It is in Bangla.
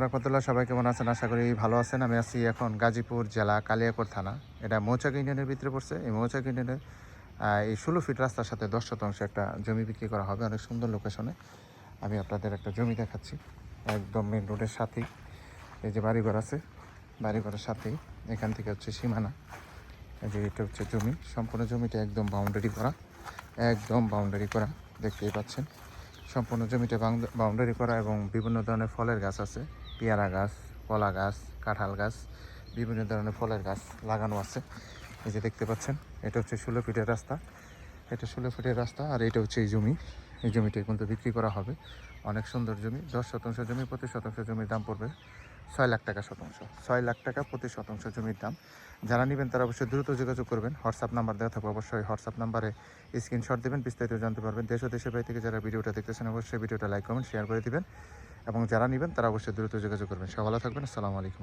রহমতুল্লাহ, সবাই কেমন আছেন? আশা করি ভালো আছেন। আমি আছি এখন গাজীপুর জেলা কালিয়াকৈর থানা। এটা মৌচাক ইউনিয়নের ভিতরে পড়ছে। এই মৌচাক ইউনিয়নের এই 16 ফিট রাস্তার সাথে 10 শতাংশ একটা জমি বিক্রি করা হবে অনেক সুন্দর লোকেশনে। আমি আপনাদের একটা জমি দেখাচ্ছি একদম মেন রোডের সাথেই। এই যে বাড়িঘর আছে, বাড়িঘরের সাথেই এখান থেকে হচ্ছে সীমানা। এই যে এটা হচ্ছে জমি, সম্পূর্ণ জমিটা একদম বাউন্ডারি করা, একদম বাউন্ডারি করা, দেখতেই পাচ্ছেন। সম্পূর্ণ জমিটা বাউন্ডারি করা এবং বিভিন্ন ধরনের ফলের গাছ আছে, পেয়ারা গাছ, কলা গাছ, কাঁঠাল গাছ, বিভিন্ন ধরনের ফলের গাছ লাগানো আছে। এই যে দেখতে পাচ্ছেন, এটা হচ্ছে 16 ফিটের রাস্তা। এটা 16 ফিটের রাস্তা, আর এটা হচ্ছে এই জমি। এই জমিটা কিন্তু বিক্রি করা হবে। অনেক সুন্দর জমি, 10 শতাংশ জমি, প্রতি শতাংশ জমির দাম পড়বে 6 লাখ টাকা শতাংশ। 6 লাখ টাকা প্রতি শতাংশ জমির দাম। যারা নেবেন তারা অবশ্যই দ্রুত যোগাযোগ করবেন। হোয়াটসঅ্যাপ নাম্বার দেওয়া থাকবে, অবশ্যই হোয়াটসঅ্যাপ নাম্বারে স্ক্রিনশট দেবেন, বিস্তারিত জানতে পারবেন। দেশ ও দেশের বাইরে থেকে যারা ভিডিওটা দেখতেছেন অবশ্যই ভিডিওটা লাইক কমেন্ট শেয়ার করে দিবেন, এবং যারা নেবেন তারা অবশ্যই দ্রুত যোগাযোগ করবেন। সব ভালো থাকবেন। আসসালামু আলাইকুম।